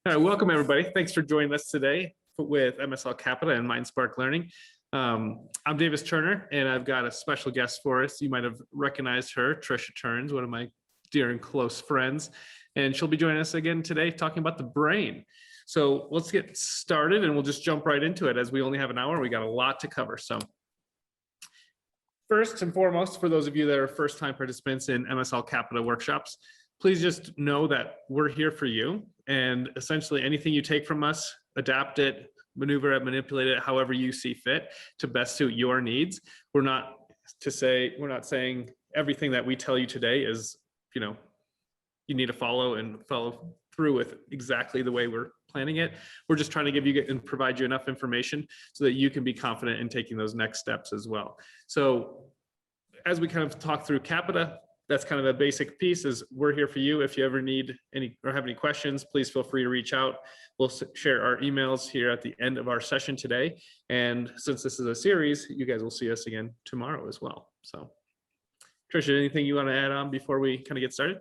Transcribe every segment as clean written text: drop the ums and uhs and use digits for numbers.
All right, welcome everybody. Thanks for joining us today with MSL Capita and MindSpark Learning. I'm Davis Turner, and I've got a special guest for us. You might have recognized her, Trisha Turns, one of my dear and close friends, and she'll be joining us again today talking about the brain. So let's get started, and we'll just jump right into it as we only have an hour. We got a lot to cover. So first and foremost, for those of you that are first-time participants in MSL Capita workshops, please just know that we're here for you. And essentially anything you take from us, adapt it, maneuver it, manipulate it, however you see fit to best suit your needs. We're not saying everything that we tell you today is, you need to follow through with exactly the way we're planning it. We're just trying to give you and provide you enough information so that you can be confident in taking those next steps as well. So as we kind of talk through Capita, that's kind of the basic piece. Is we're here for you. If you ever need any or have any questions, please feel free to reach out. We'll share our emails here at the end of our session today. And since this is a series, you guys will see us again tomorrow as well. So Trisha, anything you want to add on before we kind of get started?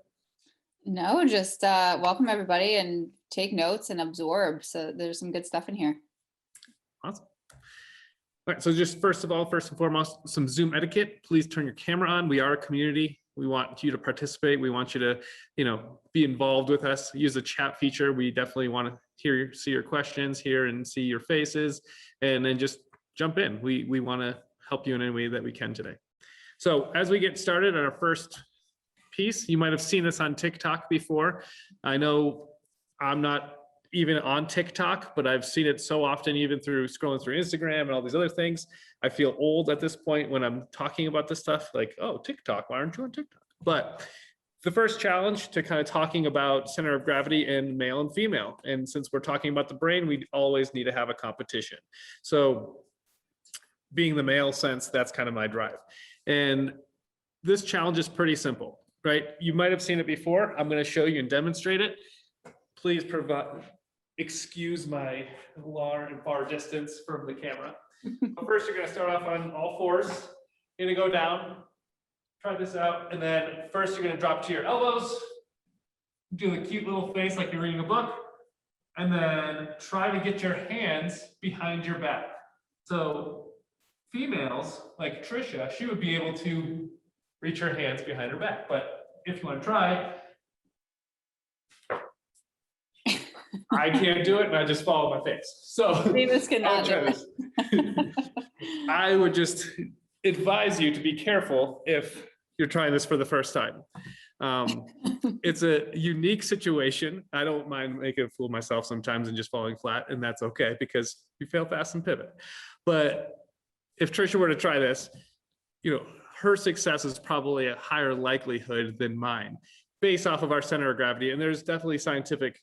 No, just welcome everybody and take notes and absorb. So there's some good stuff in here. Awesome. All right, so just first and foremost, some Zoom etiquette. Please turn your camera on. We are a community. We want you to participate. We want you to, be involved with us. Use the chat feature. We definitely want to see your questions, hear and see your faces, and then just jump in. We want to help you in any way that we can today. So as we get started on our first piece, you might have seen this on TikTok before. I know I'm not even on TikTok, but I've seen it so often, even through scrolling through Instagram and all these other things. I feel old at this point when I'm talking about this stuff, like, oh, TikTok, why aren't you on TikTok? But the first challenge to kind of talking about center of gravity in male and female. And since we're talking about the brain, we always need to have a competition. So being the male sense, that's kind of my drive. And this challenge is pretty simple, right? You might have seen it before. I'm going to show you and demonstrate it. Please excuse my far distance from the camera. But first, you're going to start off on all fours. You're going to go down, try this out, and then first you're going to drop to your elbows, do a cute little face like you're reading a book, and then try to get your hands behind your back. So females, like Trisha, she would be able to reach her hands behind her back. But if you want to try, I can't do it, and I just follow my face. So Davis cannot do it. I would just advise you to be careful if you're trying this for the first time. It's a unique situation. I don't mind making a fool of myself sometimes and just falling flat, and that's okay because you fail fast and pivot. But if Trisha were to try this, her success is probably a higher likelihood than mine based off of our center of gravity. And there's definitely scientific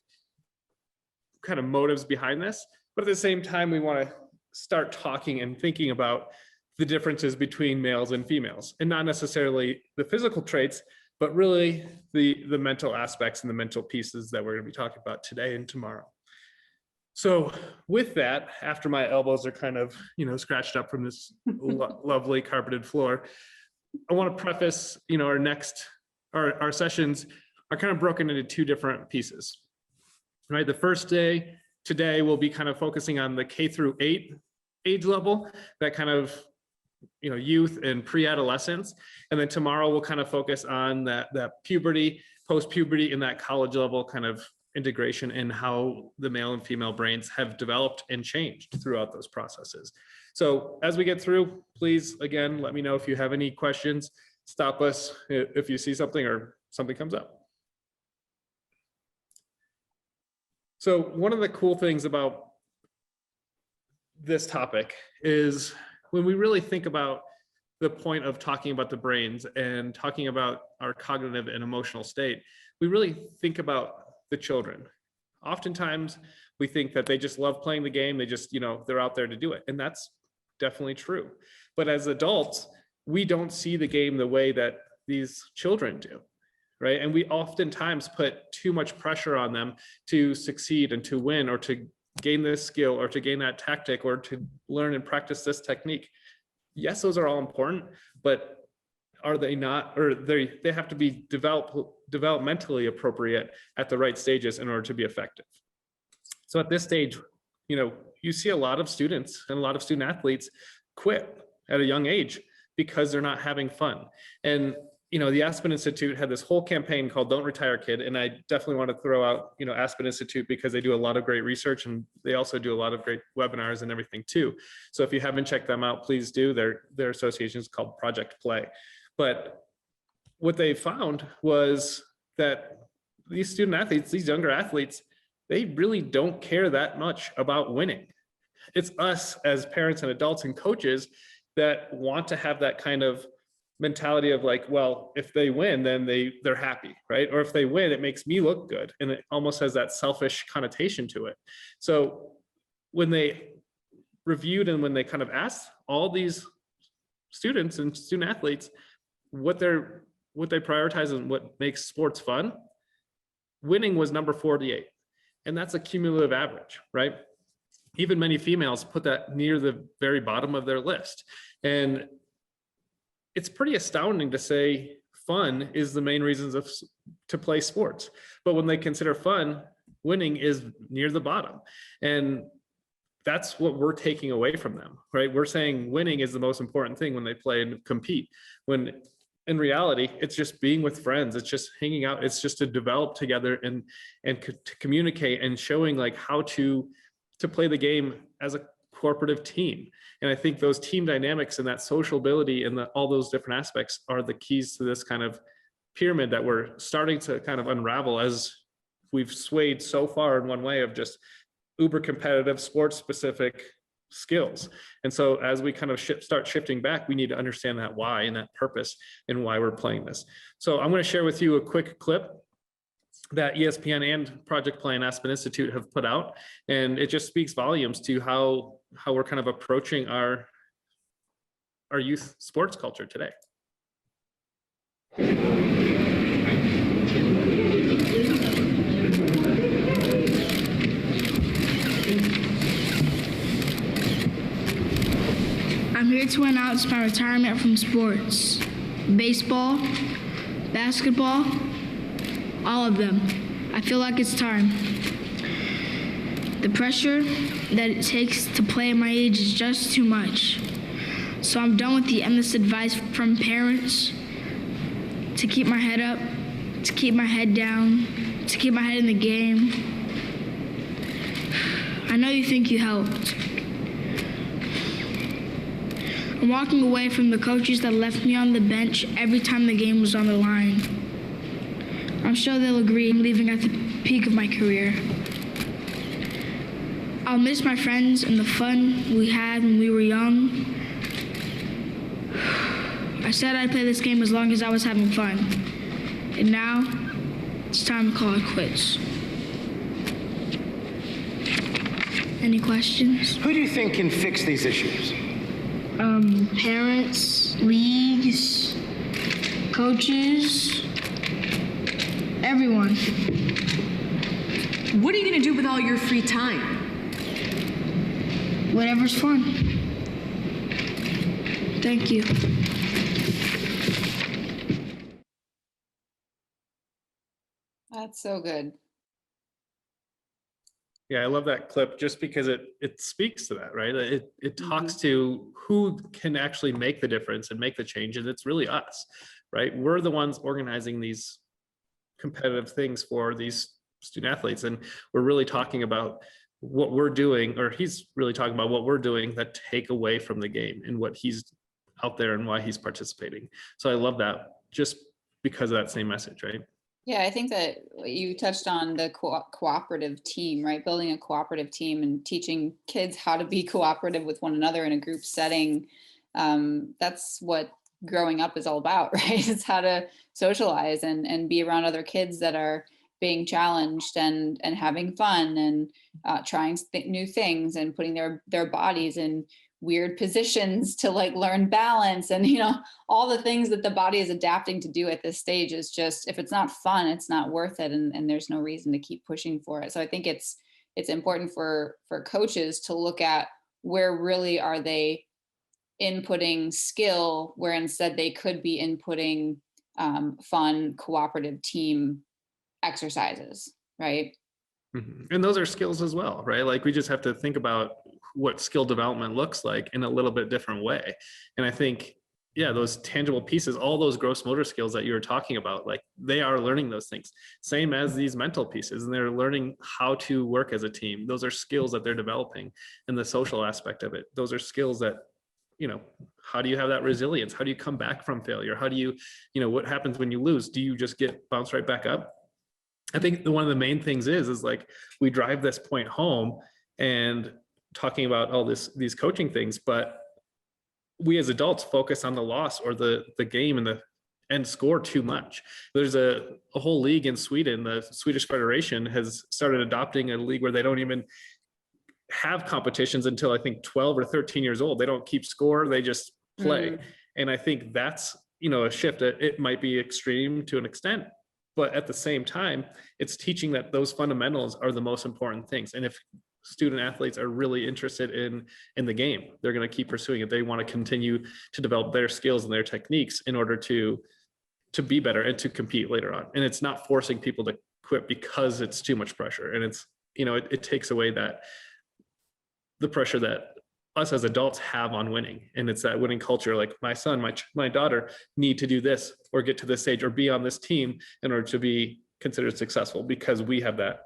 kind of motives behind this, but at the same time, we want to start talking and thinking about the differences between males and females, and not necessarily the physical traits, but really the mental aspects and the mental pieces that we're going to be talking about today and tomorrow. So with that, after my elbows are kind of, scratched up from this lovely carpeted floor, I want to preface, our sessions are kind of broken into two different pieces. Right, the first day today we'll be kind of focusing on the K through 8 age level, that kind of youth and pre-adolescence, and then tomorrow we'll kind of focus on that puberty, post-puberty, and that college level kind of integration and how the male and female brains have developed and changed throughout those processes. So as we get through, please again let me know if you have any questions. Stop us if you see something or something comes up. So one of the cool things about this topic is when we really think about the point of talking about the brains and talking about our cognitive and emotional state, we really think about the children. Oftentimes we think that they just love playing the game. They just, they're out there to do it. And that's definitely true. But as adults, we don't see the game the way that these children do. Right. And we oftentimes put too much pressure on them to succeed and to win, or to gain this skill, or to gain that tactic, or to learn and practice this technique. Yes, those are all important, but are they not, or they have to be developmentally appropriate at the right stages in order to be effective. So at this stage, you see a lot of students and a lot of student athletes quit at a young age because they're not having fun. And the Aspen Institute had this whole campaign called Don't Retire Kid. And I definitely want to throw out, Aspen Institute, because they do a lot of great research and they also do a lot of great webinars and everything too. So if you haven't checked them out, please do. Their association is called Project Play. But what they found was that these student athletes, these younger athletes, they really don't care that much about winning. It's us as parents and adults and coaches that want to have that kind of mentality of like, well, if they win, then they're happy, right? Or if they win, it makes me look good. And it almost has that selfish connotation to it. So when they reviewed and when they kind of asked all these students and student athletes what they prioritize and what makes sports fun, winning was number 48. And that's a cumulative average, right? Even many females put that near the very bottom of their list. And it's pretty astounding to say fun is the main reasons to play sports. But when they consider fun, winning is near the bottom. And that's what we're taking away from them, right? We're saying winning is the most important thing when they play and compete. When in reality, it's just being with friends. It's just hanging out. It's just to develop together and to communicate and showing like how to play the game as a cooperative team. And I think those team dynamics and that social ability and all those different aspects are the keys to this kind of pyramid that we're starting to kind of unravel, as we've swayed so far in one way of just uber competitive sports specific skills. And so as we kind of start shifting back, we need to understand that why and that purpose and why we're playing this. So I'm going to share with you a quick clip that ESPN and Project Play and Aspen Institute have put out. And it just speaks volumes to how we're kind of approaching our youth sports culture today. I'm here to announce my retirement from sports. Baseball, basketball, all of them. I feel like it's time. The pressure that it takes to play at my age is just too much. So I'm done with the endless advice from parents to keep my head up, to keep my head down, to keep my head in the game. I know you think you helped. I'm walking away from the coaches that left me on the bench every time the game was on the line. I'm sure they'll agree I'm leaving at the peak of my career. I'll miss my friends and the fun we had when we were young. I said I'd play this game as long as I was having fun. And now, it's time to call it quits. Any questions? Who do you think can fix these issues? Parents, leagues, coaches, everyone. What are you going to do with all your free time? Whatever's fun. Thank you. That's so good. Yeah, I love that clip just because it speaks to that, right? It talks to who can actually make the difference and make the change, and it's really us, right? We're the ones organizing these competitive things for these student athletes, and we're really talking about what we're doing, or he's really talking about what we're doing that take away from the game and what he's out there and why he's participating. So I love that just because of that same message, right? Yeah, I think that you touched on the cooperative team, right? Building a cooperative team and teaching kids how to be cooperative with one another in a group setting. That's what growing up is all about, right? It's how to socialize and be around other kids that are being challenged and having fun and trying new things and putting their bodies in weird positions to like learn balance and all the things that the body is adapting to do at this stage. Is just, if it's not fun, it's not worth it, and there's no reason to keep pushing for it. So I think it's important for coaches to look at where really are they inputting skill, where instead they could be inputting fun cooperative team exercises, right? And those are skills as well, right? Like we just have to think about what skill development looks like in a little bit different way. And I think, yeah, those tangible pieces, all those gross motor skills that you were talking about, like they are learning those things, same as these mental pieces, and they're learning how to work as a team. Those are skills that they're developing. And the social aspect of it, those are skills that, how do you have that resilience? How do you come back from failure? How do you, what happens when you lose? Do you just get bounced right back up? I think one of the main things is like we drive this point home and talking about all these coaching things, but we as adults focus on the loss or the game and the end score too much. There's a whole league in Sweden. The Swedish Federation has started adopting a league where they don't even have competitions until I think 12 or 13 years old. They don't keep score, they just play. And I think that's, a shift. It might be extreme to an extent, but at the same time, it's teaching that those fundamentals are the most important things. And if student athletes are really interested in the game, they're going to keep pursuing it. They want to continue to develop their skills and their techniques in order to be better and to compete later on. And it's not forcing people to quit because it's too much pressure. And it's, it takes away the pressure that us as adults have on winning. And it's that winning culture. Like my son, my daughter need to do this or get to this stage or be on this team in order to be considered successful, because we have that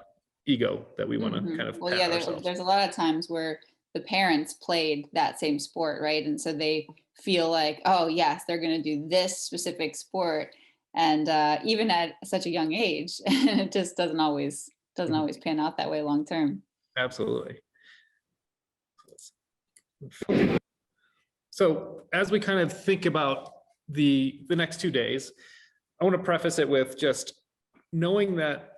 ego that we want to kind of well, yeah, there's a lot of times where the parents played that same sport, right? And so they feel like, oh yes, they're going to do this specific sport, and even at such a young age, it just doesn't always pan out that way long term. Absolutely. So as we kind of think about the next 2 days, I want to preface it with just knowing that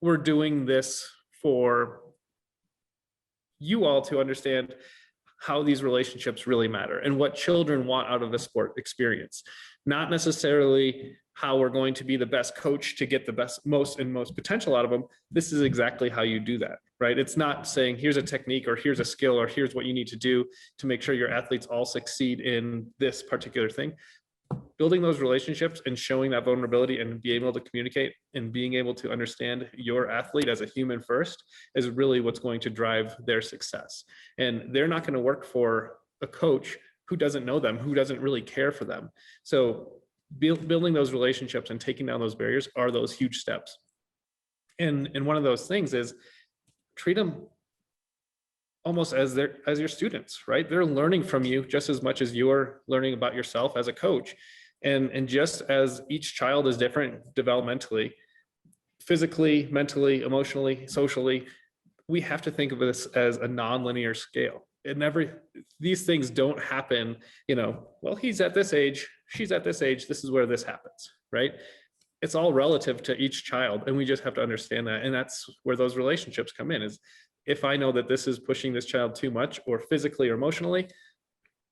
we're doing this for you all to understand how these relationships really matter and what children want out of a sport experience. Not necessarily how we're going to be the best coach to get the most potential out of them. This is exactly how you do that, right? It's not saying here's a technique or here's a skill or here's what you need to do to make sure your athletes all succeed in this particular thing. Building those relationships and showing that vulnerability and being able to communicate and being able to understand your athlete as a human first is really what's going to drive their success. And they're not going to work for a coach who doesn't know them, who doesn't really care for them. So building those relationships and taking down those barriers are those huge steps. And one of those things is treat them almost as your students, right? They're learning from you just as much as you're learning about yourself as a coach. And just as each child is different developmentally, physically, mentally, emotionally, socially, we have to think of this as a nonlinear scale. These things don't happen, well, he's at this age, she's at this age, this is where this happens, right? It's all relative to each child, and we just have to understand that. And that's where those relationships come in, is if I know that this is pushing this child too much, or physically or emotionally,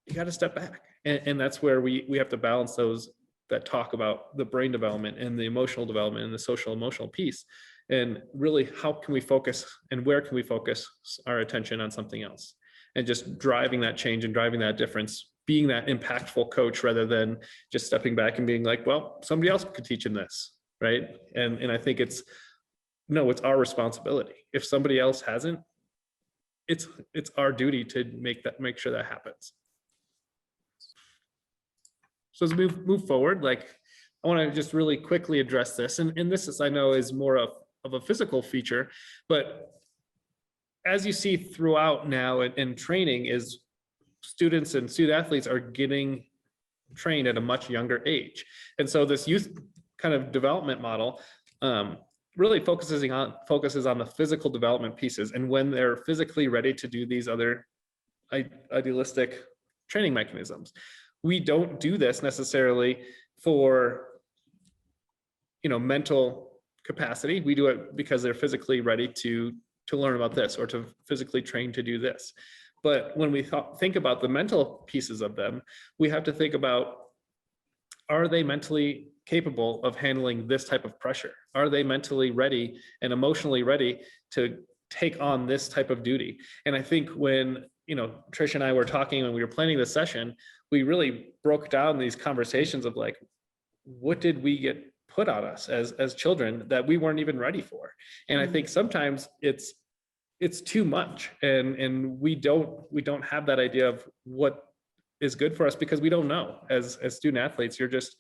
you got to step back. And that's where we have to balance those that talk about the brain development and the emotional development and the social emotional piece. And really, how can we focus and where can we focus our attention on something else? And just driving that change and driving that difference, being that impactful coach rather than just stepping back and being like, well, somebody else could teach him this, right? And I think it's our responsibility. If somebody else hasn't, it's our duty to make sure that happens. So as we move forward, like I want to just really quickly address this. And this is, I know, is more of a physical feature, but as you see throughout now in training, is students and student athletes are getting trained at a much younger age. And so this youth kind of development model really focuses on the physical development pieces. And when they're physically ready to do these other idealistic training mechanisms, we don't do this necessarily for, mental capacity. We do it because they're physically ready to learn about this or to physically train to do this. But when we think about the mental pieces of them, we have to think about, are they mentally capable of handling this type of pressure? Are they mentally ready and emotionally ready to take on this type of duty? And I think when, Trish and I were talking when we were planning this session, we really broke down these conversations of like, what did we get put on us as children that we weren't even ready for. And I think sometimes it's too much, and we don't have that idea of what is good for us because we don't know. As student athletes, you're just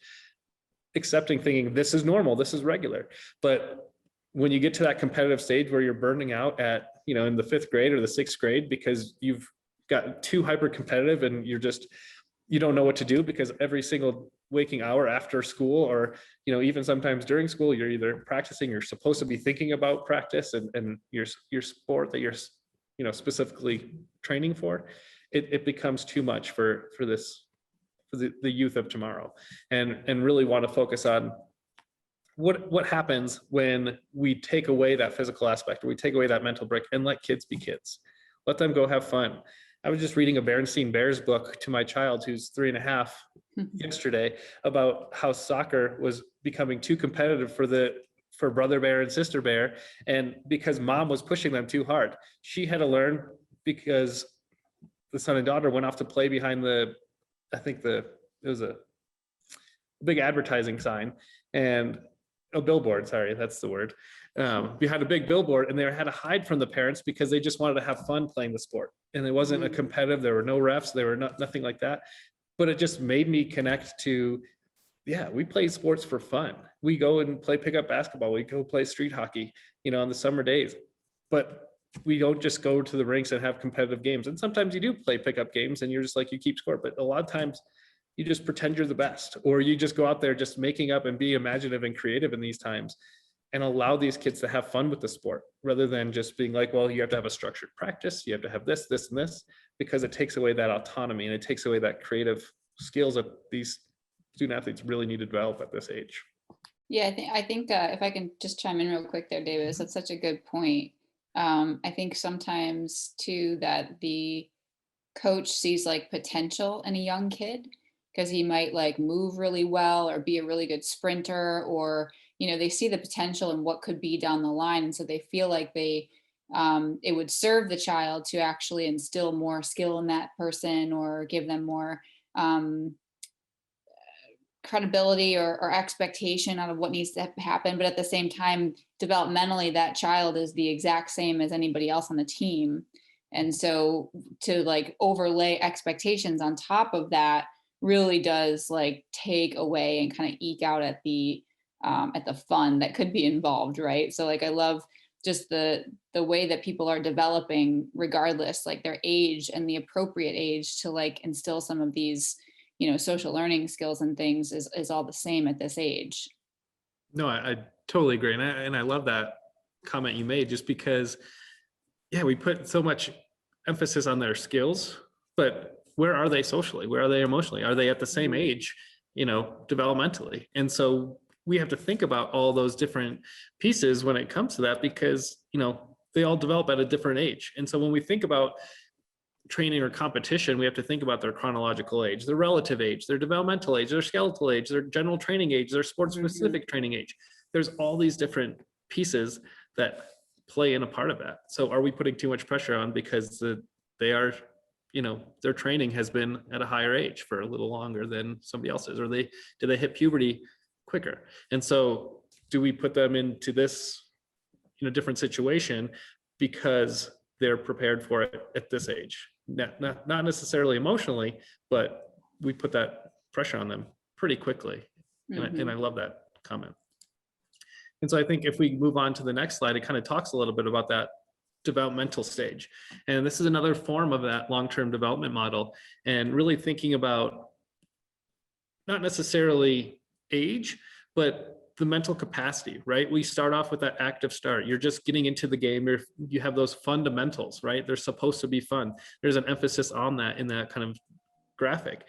accepting, thinking this is normal, this is regular. But when you get to that competitive stage where you're burning out at, in the 5th grade or the 6th grade because you've got too hyper competitive and you don't know what to do, because every single waking hour after school, or even sometimes during school, you're either practicing, you're supposed to be thinking about practice and your sport that you're specifically training for, it becomes too much for the youth of tomorrow, and really want to focus on what happens when we take away that physical aspect, or we take away that mental break, and let kids be kids. Let them go have fun. I was just reading a Berenstain Bears book to my child, who's 3.5, yesterday, about how soccer was becoming too competitive for brother bear and sister bear, and because mom was pushing them too hard. She had to learn, because the son and daughter went off to play behind it was a big advertising sign, and a billboard, sorry, that's the word, behind a big billboard, and they had to hide from the parents because they just wanted to have fun playing the sport. And it wasn't a competitive, there were no refs, there were nothing like that. But it just made me connect to, we play sports for fun. We go and play pickup basketball, we go play street hockey, on the summer days. But we don't just go to the rinks and have competitive games. And sometimes you do play pickup games and you're just like, you keep score. But a lot of times you just pretend you're the best, or you just go out there just making up and be imaginative and creative in these times, and allow these kids to have fun with the sport, rather than just being like, well, you have to have a structured practice, you have to have this, this, and this, because it takes away that autonomy and it takes away that creative skills that these student athletes really need to develop at this age. Yeah, I think if I can just chime in real quick there, David, that's such a good point. I think sometimes too that the coach sees like potential in a young kid, because he might like move really well or be a really good sprinter, or they see the potential in what could be down the line, and so they feel like it would serve the child to actually instill more skill in that person, or give them more credibility or expectation out of what needs to happen. But at the same time, developmentally, that child is the exact same as anybody else on the team, and so to like overlay expectations on top of that really does like take away and kind of eke out at the fun that could be involved, right? So like I love just the way that people are developing, regardless like their age, and the appropriate age to like instill some of these social learning skills and things is all the same at this age. No, I totally agree, and I love that comment you made, just because we put so much emphasis on their skills, but where are they socially? Where are they emotionally? Are they at the same age, developmentally? And so we have to think about all those different pieces when it comes to that, because, they all develop at a different age. And so when we think about training or competition, we have to think about their chronological age, their relative age, their developmental age, their skeletal age, their general training age, their sports specific training age. There's all these different pieces that play in a part of that. So are we putting too much pressure on because they are, their training has been at a higher age for a little longer than somebody else's, or do they hit puberty quicker? And so do we put them into this, different situation because they're prepared for it at this age? Not necessarily emotionally, but we put that pressure on them pretty quickly. And I love that comment. And so I think if we move on to the next slide, it kind of talks a little bit about that developmental stage. And this is another form of that long-term development model, and really thinking about not necessarily age, but the mental capacity, right? We start off with that active start. You're just getting into the game. You have those fundamentals, right? They're supposed to be fun. There's an emphasis on that in that kind of graphic.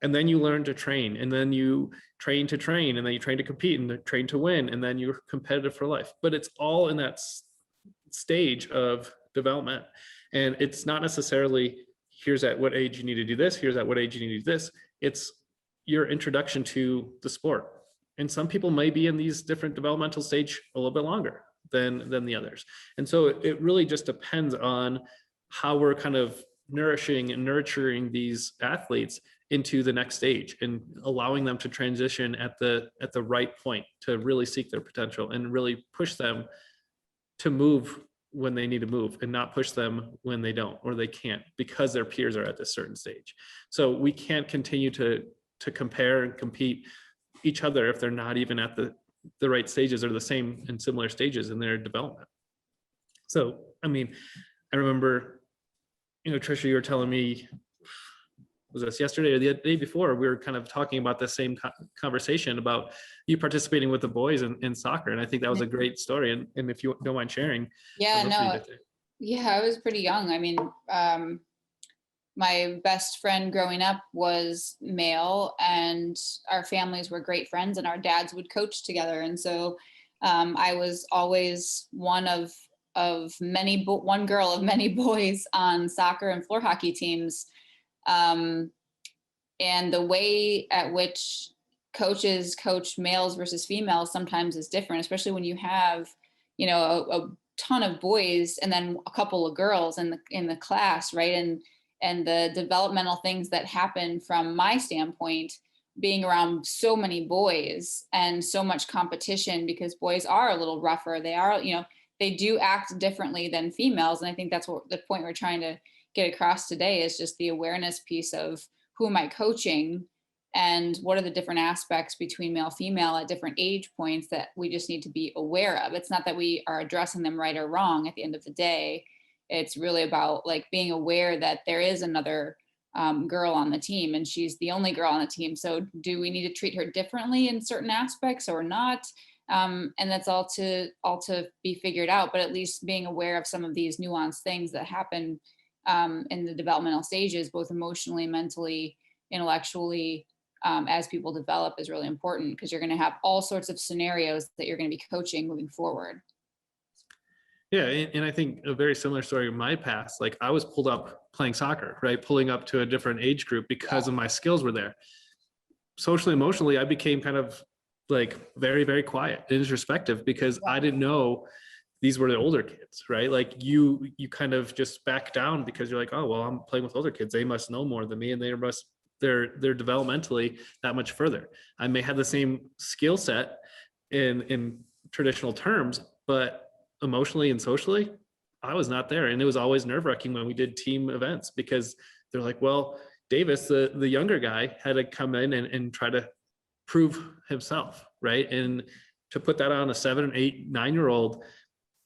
And then you learn to train, and then you train to train, and then you train to compete, and train to win, and then you're competitive for life. But it's all in that stage of development. And it's not necessarily, here's at what age you need to do this, here's at what age you need to do this. It's your introduction to the sport. And some people may be in these different developmental stage a little bit longer than the others. And so it really just depends on how we're kind of nourishing and nurturing these athletes into the next stage and allowing them to transition at the right point to really seek their potential and really push them to move when they need to move and not push them when they don't or they can't because their peers are at this certain stage. So we can't continue to compare and compete each other if they're not even at the right stages or the same and similar stages in their development. So, I mean, I remember, Trisha, you were telling me, was this yesterday or the day before, we were kind of talking about the same conversation about you participating with the boys in soccer. And I think that was a great story. And if you don't mind sharing. Yeah, no, yeah, I was pretty young. I mean, my best friend growing up was male and our families were great friends and our dads would coach together. And so I was always one girl of many boys on soccer and floor hockey teams. And the way at which coaches coach males versus females sometimes is different, especially when you have, a ton of boys and then a couple of girls in the class, right? And the developmental things that happen from my standpoint, being around so many boys and so much competition, because boys are a little rougher. They are, they do act differently than females. And I think that's what the point we're trying to get across today is just the awareness piece of who am I coaching and what are the different aspects between male, female at different age points that we just need to be aware of. It's not that we are addressing them right or wrong at the end of the day. It's really about like being aware that there is another girl on the team and she's the only girl on the team. So do we need to treat her differently in certain aspects or not? And that's all to be figured out, but at least being aware of some of these nuanced things that happen in the developmental stages, both emotionally, mentally, intellectually, as people develop is really important because you're going to have all sorts of scenarios that you're going to be coaching moving forward. Yeah, and I think a very similar story in my past, like I was pulled up playing soccer, right? Pulling up to a different age group because of my skills were there. Socially, emotionally, I became kind of like very, very quiet, introspective because I didn't know these were the older kids, right? Like you kind of just back down because you're like, oh, well, I'm playing with older kids. They must know more than me and they're developmentally that much further. I may have the same skill set in traditional terms, but emotionally and socially, I was not there. And it was always nerve-wracking when we did team events because they're like, well, Davis, the younger guy, had to come in and try to prove himself, right? And to put that on a 7, 8, 9-year-old,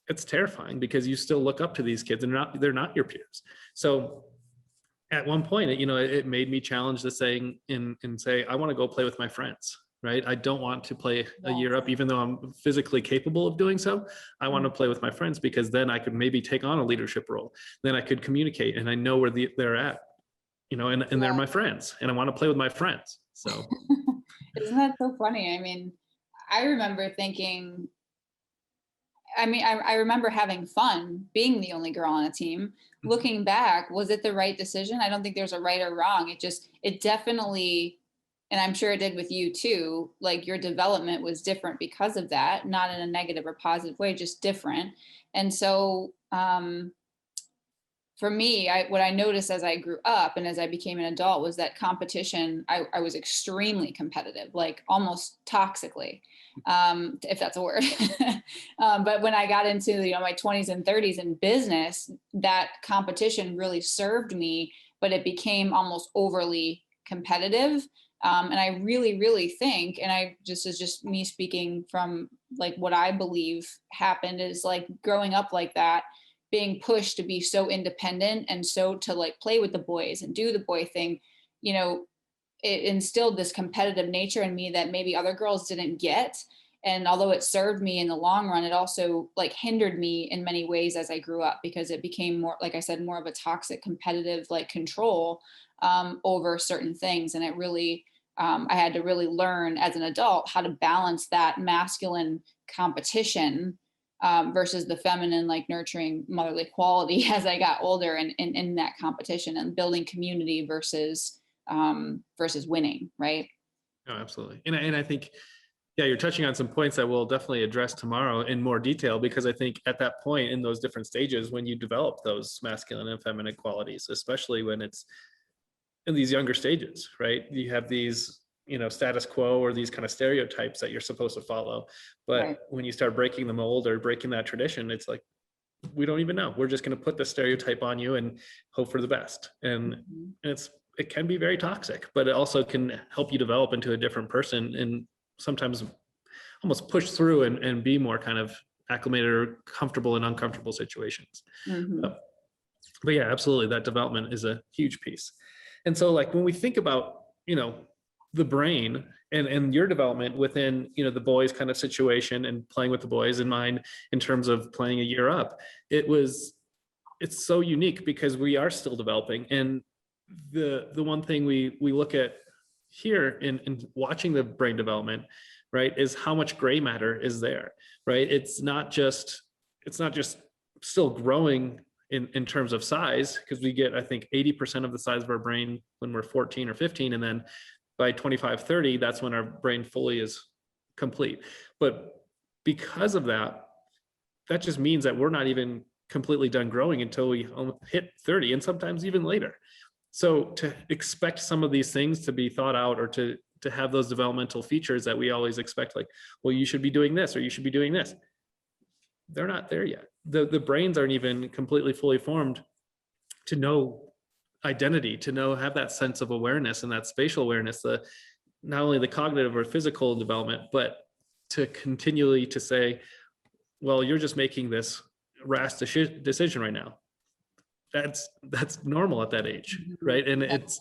it's terrifying because you still look up to these kids and they're not your peers. So at one point, it made me challenge the saying and say, I want to go play with my friends, right? I don't want to play a year up, even though I'm physically capable of doing so. I want to play with my friends because then I could maybe take on a leadership role. Then I could communicate and I know where they're at, and they're my friends and I want to play with my friends. So isn't that so funny? I mean, I remember thinking, I remember having fun being the only girl on a team. Looking back, was it the right decision? I don't think there's a right or wrong. It definitely, and I'm sure it did with you too, like your development was different because of that, not in a negative or positive way, just different. And so for me, what I noticed as I grew up and as I became an adult was that competition, I was extremely competitive, like almost toxically, if that's a word. But when I got into my 20s and 30s in business, that competition really served me, but it became almost overly competitive. And I really, really think, and is just me speaking from like what I believe happened is like growing up like that, being pushed to be so independent and so to like play with the boys and do the boy thing, it instilled this competitive nature in me that maybe other girls didn't get. And although it served me in the long run, it also like hindered me in many ways as I grew up because it became more, like I said, more of a toxic competitive like control over certain things. And it really, I had to really learn as an adult how to balance that masculine competition versus the feminine, like nurturing motherly quality as I got older and in that competition and building community versus winning. Right. No, absolutely. And I think, yeah, you're touching on some points that we'll definitely address tomorrow in more detail, because I think at that point in those different stages, when you develop those masculine and feminine qualities, especially when it's in these younger stages, right? You have these, status quo or these kind of stereotypes that you're supposed to follow. But Right. when you start breaking the mold or breaking that tradition, it's like, we don't even know. We're just going to put the stereotype on you and hope for the best. And it can be very toxic, but it also can help you develop into a different person and sometimes almost push through and be more kind of acclimated or comfortable in uncomfortable situations. But yeah, absolutely. That development is a huge piece. And so like when we think about, the brain and your development within, the boys kind of situation and playing with the boys in mind in terms of playing a year up, it's so unique because we are still developing. And the one thing we look at here in watching the brain development, right, is how much gray matter is there, right? It's not just still growing in terms of size, because we get, I think, 80% of the size of our brain when we're 14 or 15. And then by 25, 30, that's when our brain fully is complete. But because of that just means that we're not even completely done growing until we hit 30 and sometimes even later. So to expect some of these things to be thought out or to have those developmental features that we always expect, like, well, you should be doing this or you should be doing this, they're not there yet. The brains aren't even completely fully formed to know identity, to have that sense of awareness and that spatial awareness, not only the cognitive or physical development, but to continually to say, well, you're just making this rash decision right now. That's normal at that age, right? And it's,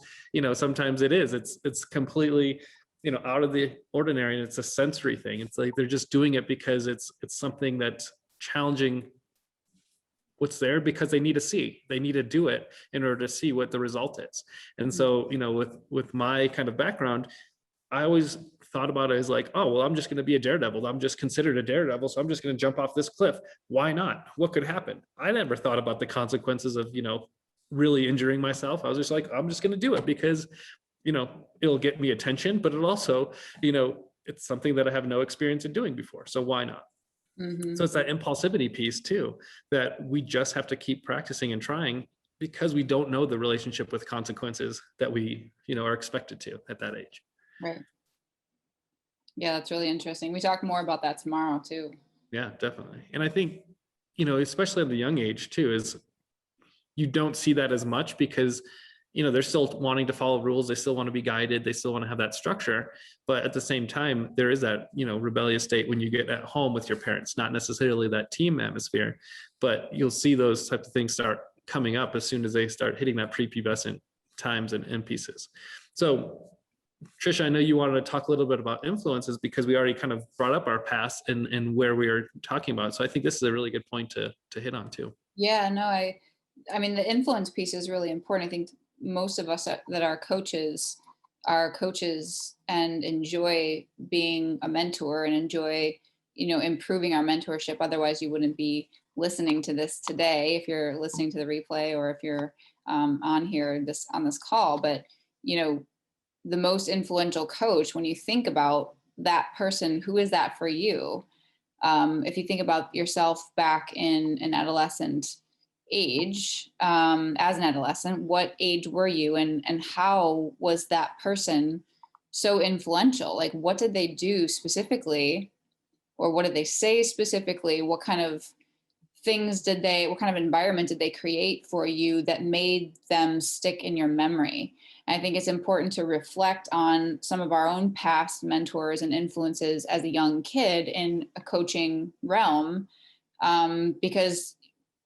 sometimes it's completely, out of the ordinary, and it's a sensory thing. It's like they're just doing it because it's something that's challenging what's there, because they need to do it in order to see what the result is. And so, with my kind of background, I always thought about it as like, oh, well, I'm just going to be a daredevil. I'm just considered a daredevil. So I'm just going to jump off this cliff. Why not? What could happen? I never thought about the consequences of, really injuring myself. I was just like, I'm just going to do it because, it'll get me attention, but it'll also, it's something that I have no experience in doing before. So why not? So it's that impulsivity piece too, that we just have to keep practicing and trying, because we don't know the relationship with consequences that we, are expected to at that age. Right. Yeah, that's really interesting. We talk more about that tomorrow too. Yeah, definitely. And I think, especially at the young age too, is you don't see that as much because, they're still wanting to follow rules. They still want to be guided. They still want to have that structure. But at the same time, there is that, rebellious state when you get at home with your parents, not necessarily that team atmosphere, but you'll see those types of things start coming up as soon as they start hitting that prepubescent times and pieces. So Trisha, I know you wanted to talk a little bit about influences because we already kind of brought up our past and where we are talking about. So I think this is a really good point to hit on too. Yeah, no, I mean, the influence piece is really important. I think most of us that are coaches and enjoy being a mentor and enjoy, improving our mentorship. Otherwise you wouldn't be listening to this today if you're listening to the replay or if you're on this call. But, the most influential coach, when you think about that person, who is that for you? If you think about yourself back in an adolescent age, as an adolescent, what age were you and how was that person so influential? Like, what did they do specifically, or what did they say specifically? What kind of what kind of environment did they create for you that made them stick in your memory? And I think it's important to reflect on some of our own past mentors and influences as a young kid in a coaching realm, because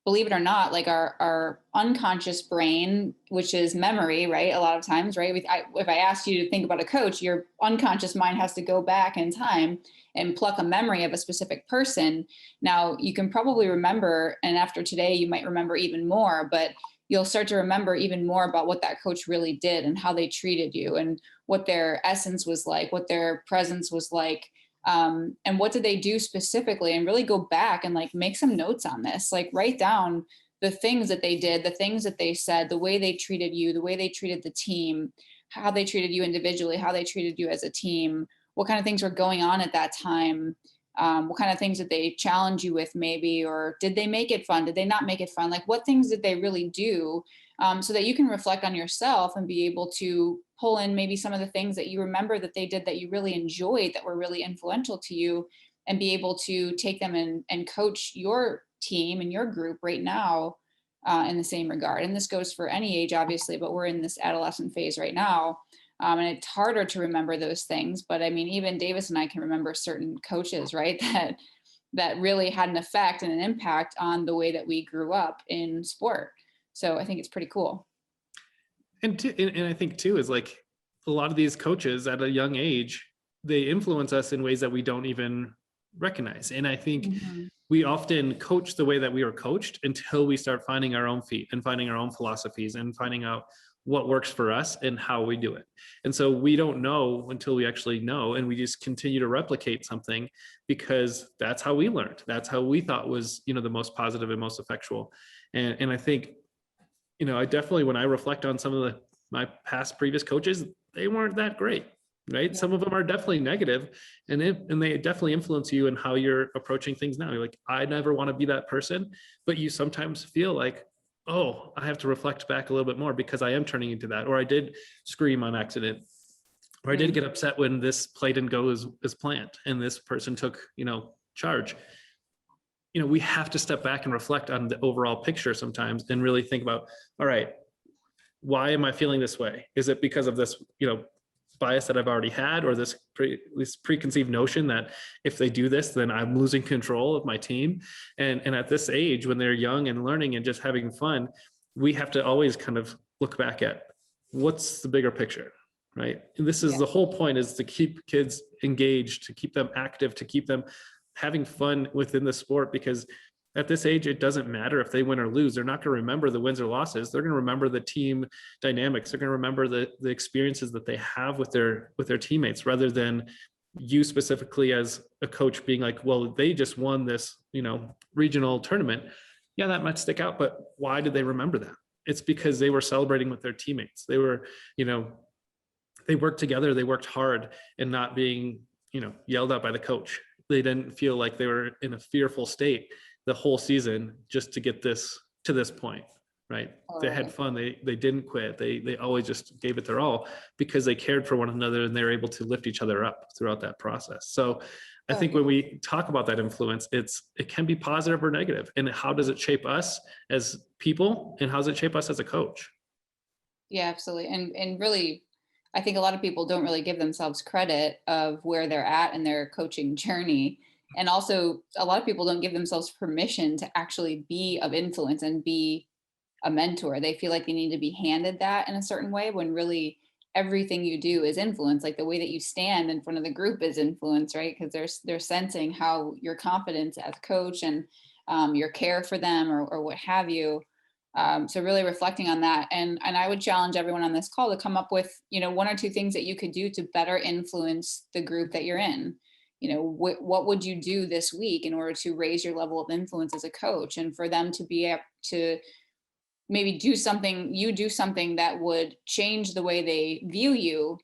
believe it or not, like our unconscious brain, which is memory, right? A lot of times, right? If I asked you to think about a coach, your unconscious mind has to go back in time and pluck a memory of a specific person. Now you can probably remember, and after today, you might remember even more, but you'll start to remember even more about what that coach really did and how they treated you and what their essence was like, what their presence was like. And what did they do specifically, and really go back and like make some notes on this, like write down the things that they did, the things that they said, the way they treated you, the way they treated the team, how they treated you individually, how they treated you as a team, what kind of things were going on at that time. What kind of things did they challenge you with maybe, or did they make it fun? Did they not make it fun? Like what things did they really do? So that you can reflect on yourself and be able to pull in maybe some of the things that you remember that they did that you really enjoyed, that were really influential to you, and be able to take them and coach your team and your group right now in the same regard. And this goes for any age, obviously, but we're in this adolescent phase right now. And it's harder to remember those things. But I mean, even Davis and I can remember certain coaches, right, that really had an effect and an impact on the way that we grew up in sport. So I think it's pretty cool. And I think too is like a lot of these coaches at a young age, they influence us in ways that we don't even recognize. And I think we often coach the way that we were coached until we start finding our own feet and finding our own philosophies and finding out what works for us and how we do it. And so we don't know until we actually know, and we just continue to replicate something because that's how we learned. That's how we thought was, the most positive and most effectual. And I think, I definitely, when I reflect on some of my past previous coaches, they weren't that great, right? Yeah. Some of them are definitely negative, and they definitely influence you in how you're approaching things now. You're like, I never want to be that person, but you sometimes feel like, oh, I have to reflect back a little bit more because I am turning into that, or I did scream on accident, or I did get upset when this play didn't go as planned and this person took, charge. We have to step back and reflect on the overall picture sometimes and really think about, all right, why am I feeling this way? Is it because of this, bias that I've already had, or this preconceived notion that if they do this, then I'm losing control of my team? And at this age, when they're young and learning and just having fun, we have to always kind of look back at what's the bigger picture, right? And this is the whole point, is to keep kids engaged, to keep them active, to keep them having fun within the sport, because at this age, it doesn't matter if they win or lose. They're not going to remember the wins or losses. They're going to remember the team dynamics. They're going to remember the experiences that they have with their teammates, rather than you specifically as a coach being like, well, they just won this, regional tournament. Yeah, that might stick out, but why did they remember that? It's because they were celebrating with their teammates. They were, they worked together, they worked hard, and not being, yelled at by the coach. They didn't feel like they were in a fearful state the whole season just to get this to this point, right? They had fun. They didn't quit. They always just gave it their all because they cared for one another, and they were able to lift each other up throughout that process. So I think when we talk about that influence, it can be positive or negative. And how does it shape us as people, and how does it shape us as a coach? Yeah, absolutely. And really, I think a lot of people don't really give themselves credit of where they're at in their coaching journey. And also, a lot of people don't give themselves permission to actually be of influence and be a mentor. They feel like they need to be handed that in a certain way, when really everything you do is influence. Like the way that you stand in front of the group is influence, right? Because they're sensing how your confidence as coach and your care for them, or what have you. So really reflecting on that. And I would challenge everyone on this call to come up with, one or two things that you could do to better influence the group that you're in. What would you do this week in order to raise your level of influence as a coach, and for them to be able to maybe do something that would change the way they view you,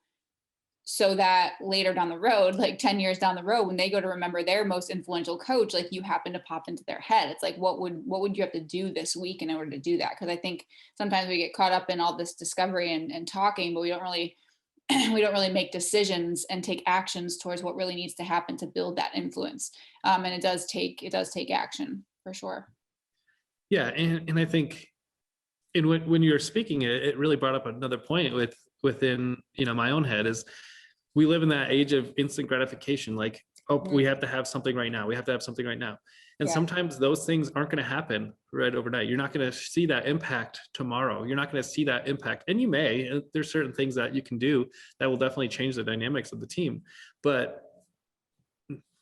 so that later down the road, like 10 years down the road, when they go to remember their most influential coach, like you happen to pop into their head. It's like, what would you have to do this week in order to do that? Because I think sometimes we get caught up in all this discovery and talking, but we don't really make decisions and take actions towards what really needs to happen to build that influence. And it does take action for sure. Yeah. And I think when you're speaking, it really brought up another point within, my own head, is we live in that age of instant gratification. Like, we have to have something right now. We have to have something right now. And sometimes those things aren't going to happen right overnight. You're not going to see that impact tomorrow. You're not going to see that impact. And you may, there's certain things that you can do that will definitely change the dynamics of the team. But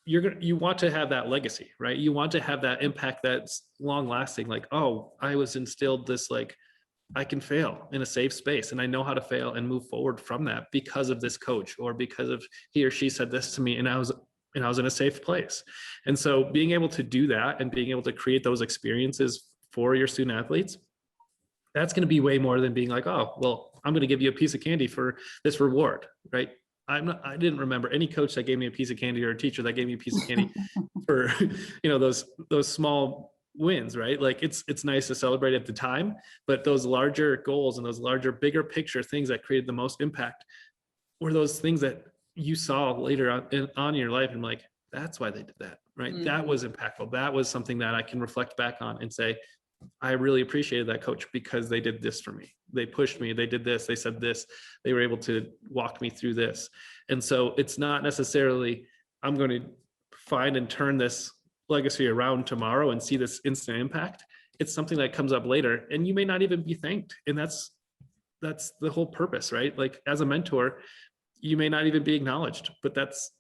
you want to have that legacy, right? You want to have that impact that's long lasting. Like, oh, I was instilled this, like, I can fail in a safe space, and I know how to fail and move forward from that because of this coach, or because of he or she said this to me, and I was in a safe place. And so being able to do that and being able to create those experiences for your student athletes, that's going to be way more than being like, oh, well, I'm going to give you a piece of candy for this reward, right? I didn't remember any coach that gave me a piece of candy or a teacher that gave me a piece of candy for, those small wins, right? Like it's nice to celebrate at the time, but those larger goals and those larger, bigger picture things that created the most impact were those things that you saw later on in your life, and like, that's why they did that, right? Mm-hmm. That was impactful. That was something that I can reflect back on and say, I really appreciated that coach because they did this for me. They pushed me, they did this, they said this, they were able to walk me through this. And so it's not necessarily, I'm going to find and turn this legacy around tomorrow and see this instant impact. It's something that comes up later and you may not even be thanked. And that's the whole purpose, right? Like as a mentor, you may not even be acknowledged, but that's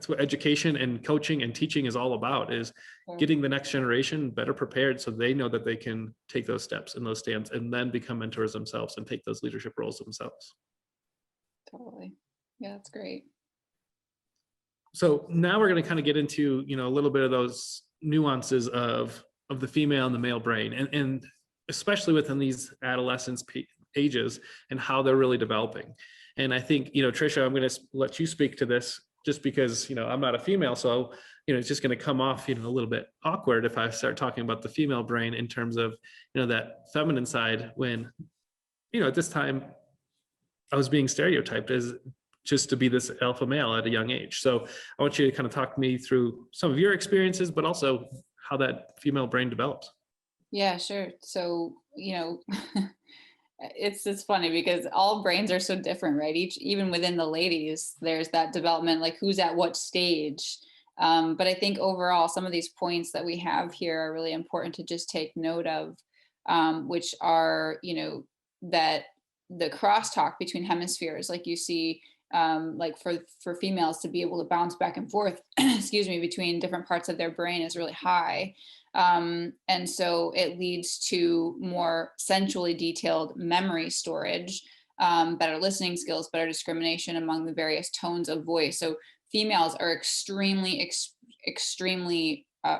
what education and coaching and teaching is all about, is getting the next generation better prepared so they know that they can take those steps and those stands and then become mentors themselves and take those leadership roles themselves. Totally. Yeah, that's great. So now we're going to kind of get into, a little bit of those nuances of the female and the male brain, and especially within these adolescence ages and how they're really developing. And I think, Tricia, I'm going to let you speak to this just because, I'm not a female. So, it's just going to come off, a little bit awkward if I start talking about the female brain in terms of, that feminine side when, at this time I was being stereotyped as just to be this alpha male at a young age. So I want you to kind of talk me through some of your experiences, but also how that female brain develops. Yeah, sure. So, it's funny because all brains are so different, right? Even within the ladies, there's that development, like who's at what stage. But I think overall, some of these points that we have here are really important to just take note of, which are, that the crosstalk between hemispheres, like you see, like for females to be able to bounce back and forth, excuse me, between different parts of their brain is really high. And so it leads to more centrally detailed memory storage, better listening skills, better discrimination among the various tones of voice. So females are extremely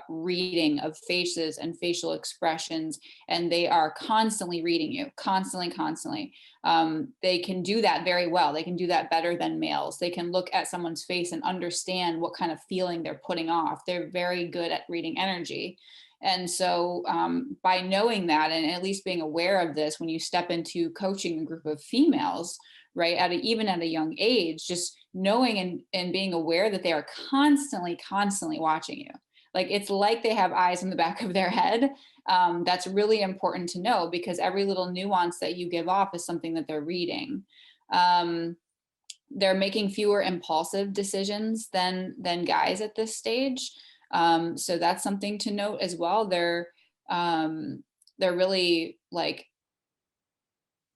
reading of faces and facial expressions, and they are constantly reading you, constantly. They can do that very well. They can do that better than males. They can look at someone's face and understand what kind of feeling they're putting off. They're very good at reading energy. And so by knowing that, and at least being aware of this, when you step into coaching a group of females, right, even at a young age, just knowing and being aware that they are constantly watching you. Like, it's like they have eyes in the back of their head. That's really important to know, because every little nuance that you give off is something that they're reading. They're making fewer impulsive decisions than guys at this stage. So that's something to note as well. They're really like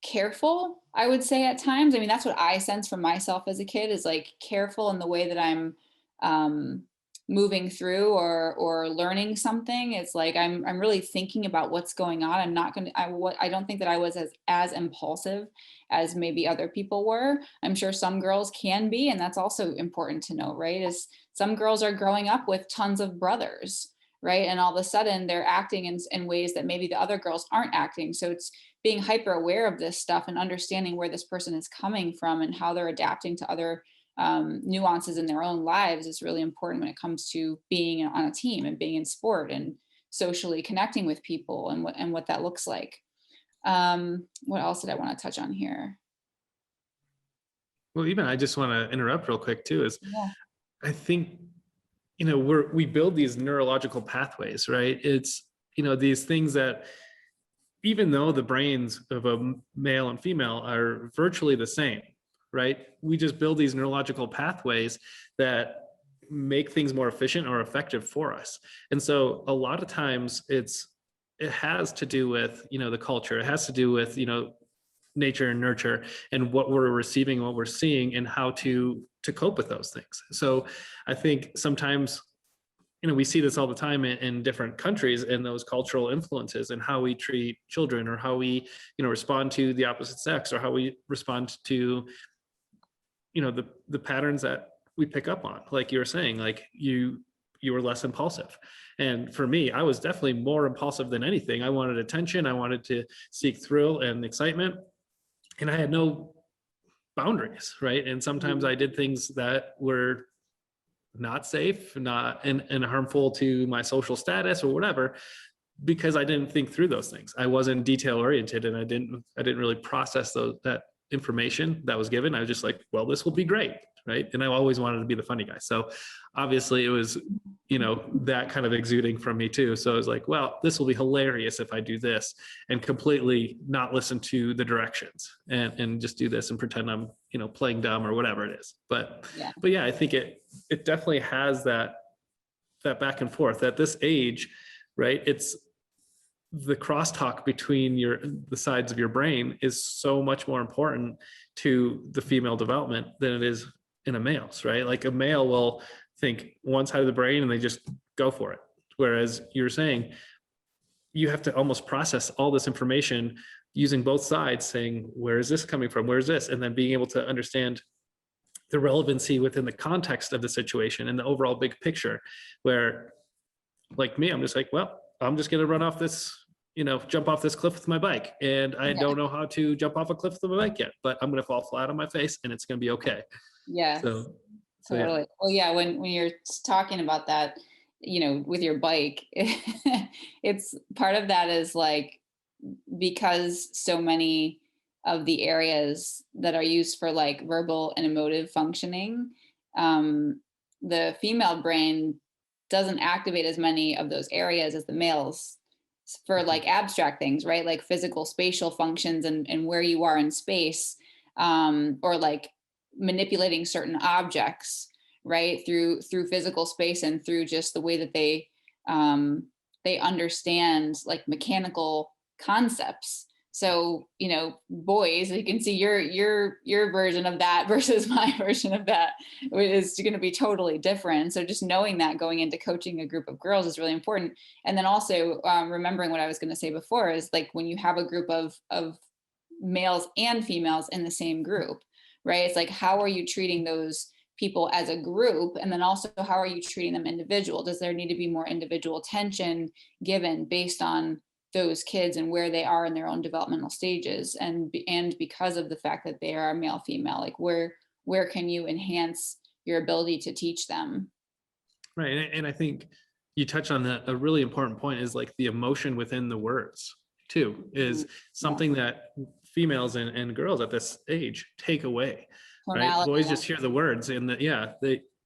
careful, I would say, at times. I mean, that's what I sense from myself as a kid, is like careful in the way that I'm moving through or learning something. It's like I'm really thinking about what's going on. I'm not going to, I don't think that I was as impulsive as maybe other people were. I'm sure some girls can be, and that's also important to note, right? Is some girls are growing up with tons of brothers, right? And all of a sudden they're acting in ways that maybe the other girls aren't acting. So it's being hyper aware of this stuff and understanding where this person is coming from and how they're adapting to other nuances in their own lives is really important when it comes to being on a team and being in sport and socially connecting with people and what that looks like. What else did I want to touch on here? Well, even I just want to interrupt real quick too, is Yeah. I think, we build these neurological pathways, right? It's, these things that, even though the brains of a male and female are virtually the same, right? We just build these neurological pathways that make things more efficient or effective for us. And so a lot of times it has to do with, the culture. It has to do with, nature and nurture and what we're receiving, what we're seeing, and how to cope with those things. So I think sometimes, we see this all the time in different countries, and those cultural influences and how we treat children, or how we, respond to the opposite sex, or how we respond to, the patterns that we pick up on. Like you were saying, like you were less impulsive. And for me, I was definitely more impulsive than anything. I wanted attention. I wanted to seek thrill and excitement. And I had no boundaries, right? And sometimes I did things that were not safe, not and harmful to my social status or whatever, because I didn't think through those things. I wasn't detail oriented, and I didn't really process that information that was given. I was just like, well, this will be great, right? And I always wanted to be the funny guy. So obviously it was, that kind of exuding from me too. So I was like, well, this will be hilarious if I do this, and completely not listen to the directions and just do this and pretend I'm, playing dumb or whatever it is. But yeah, I think it definitely has that back and forth at this age, right? It's the crosstalk between the sides of your brain is so much more important to the female development than it is in a male's, right? Like a male will think one side of the brain and they just go for it. Whereas you're saying you have to almost process all this information using both sides, saying, where is this coming from? Where is this? And then being able to understand the relevancy within the context of the situation and the overall big picture, where like me, I'm just like, well, I'm just going to run off this, jump off this cliff with my bike. And I don't know how to jump off a cliff with my bike yet, but I'm going to fall flat on my face and it's going to be okay. Yeah. So totally. yeah. Well, yeah, when you're talking about that, with your bike, it's part of that is like, because so many of the areas that are used for like verbal and emotive functioning, the female brain doesn't activate as many of those areas as the males for like abstract things, right? Like physical spatial functions and where you are in space, or like manipulating certain objects, right? Through physical space and through just the way that they understand like mechanical concepts. So, boys, you can see your version of that versus my version of that is going to be totally different. So just knowing that going into coaching a group of girls is really important. And then also remembering what I was going to say before is like when you have a group of males and females in the same group, right? It's like, how are you treating those people as a group? And then also, how are you treating them individual? Does there need to be more individual attention given based on those kids and where they are in their own developmental stages, and because of the fact that they are male female, like where can you enhance your ability to teach them? Right. And I think you touch on a really important point is like the emotion within the words too, is something that females and girls at this age take away. Right? Boys just hear the words and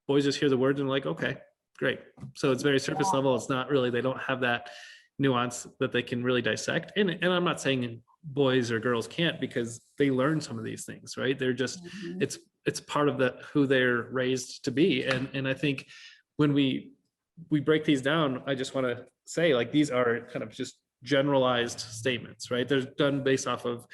boys just hear the words and like, okay, great. So it's very surface level. It's not really, they don't have that nuance that they can really dissect. And I'm not saying boys or girls can't, because they learn some of these things, right? They're just, it's part of who they're raised to be. And I think when we break these down, I just want to say like, these are kind of just generalized statements, right? They're done based off of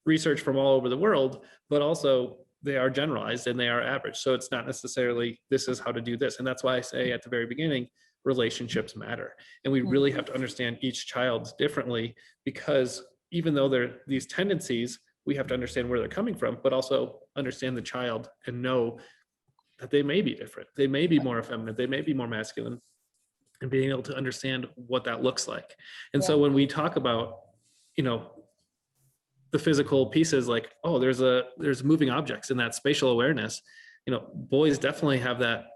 research from all over the world, but also they are generalized and they are average. So it's not necessarily, this is how to do this. And that's why I say at the very beginning, relationships matter. And we really have to understand each child differently, because even though they're these tendencies, we have to understand where they're coming from, but also understand the child and know that they may be different. They may be more effeminate. They may be more masculine, and being able to understand what that looks like. And so when we talk about, the physical pieces, like, oh, there's moving objects in that spatial awareness, boys definitely have that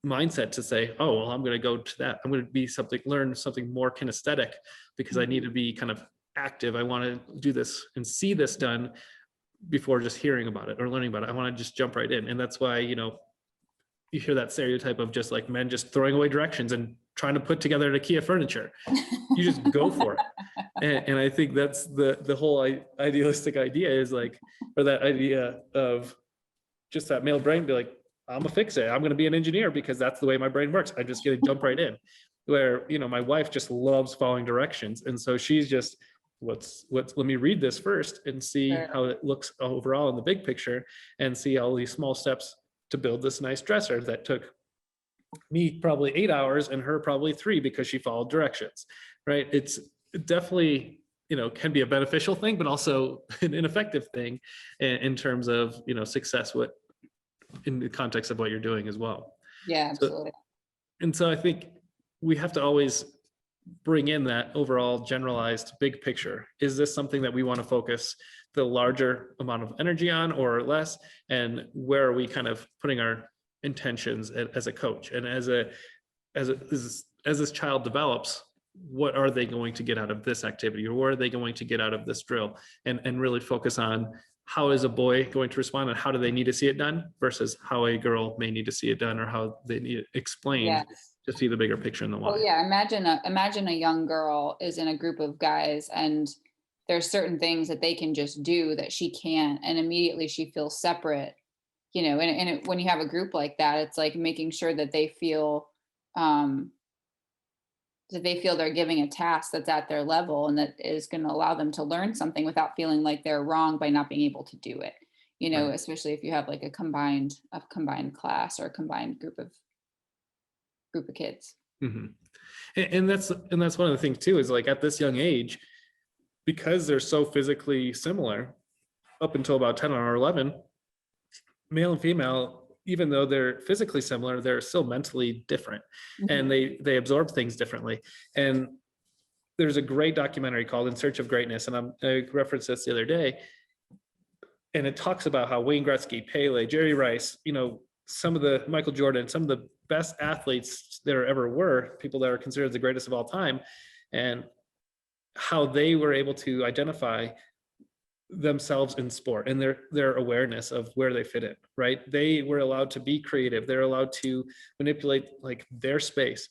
mindset to say, oh, well, I'm going to go to that. I'm going to learn something more kinesthetic, because I need to be kind of active. I want to do this and see this done before just hearing about it or learning about it. I want to just jump right in. And that's why, you hear that stereotype of just like men just throwing away directions and trying to put together an IKEA furniture. You just go for it. And I think that's the whole idealistic idea is like, or that idea of just that male brain be like, I'm gonna fix it. I'm gonna be an engineer because that's the way my brain works. I'm just gonna jump right in. Where, my wife just loves following directions. And so she's just, let me read this first and see how it looks overall in the big picture, and see all these small steps to build this nice dresser that took me probably 8 hours and her probably 3, because she followed directions, right? It's definitely, can be a beneficial thing, but also an ineffective thing in terms of, success in the context of what you're doing as well. Yeah, absolutely. And so I think we have to always bring in that overall generalized big picture. Is this something that we want to focus the larger amount of energy on or less? And where are we kind of putting our intentions as a coach? And as this child develops, what are they going to get out of this activity, or what are they going to get out of this drill? And really focus on how is a boy going to respond, and how do they need to see it done versus how a girl may need to see it done, or how they need it explained. Yes. To see the bigger picture in the Well, why. yeah, imagine a young girl is in a group of guys, and there's certain things that they can just do that she can't, and immediately she feels separate, when you have a group like that, it's like making sure that they feel they're giving a task that's at their level and that is going to allow them to learn something without feeling like they're wrong by not being able to do it, Right. Especially if you have like a combined class or a combined group of kids. Mm-hmm. And that's one of the things too, is like at this young age, because they're so physically similar up until about 10 or 11, male and female, even though they're physically similar, they're still mentally different. Mhm. And they absorb things differently. And there's a great documentary called In Search of Greatness, and I referenced this the other day, and it talks about how Wayne Gretzky, Pele, Jerry Rice, some of the Michael Jordan, some of the best athletes there ever were, people that are considered the greatest of all time, and how they were able to identify themselves in sport and their awareness of where they fit in, right? They were allowed to be creative. They're allowed to manipulate like their space,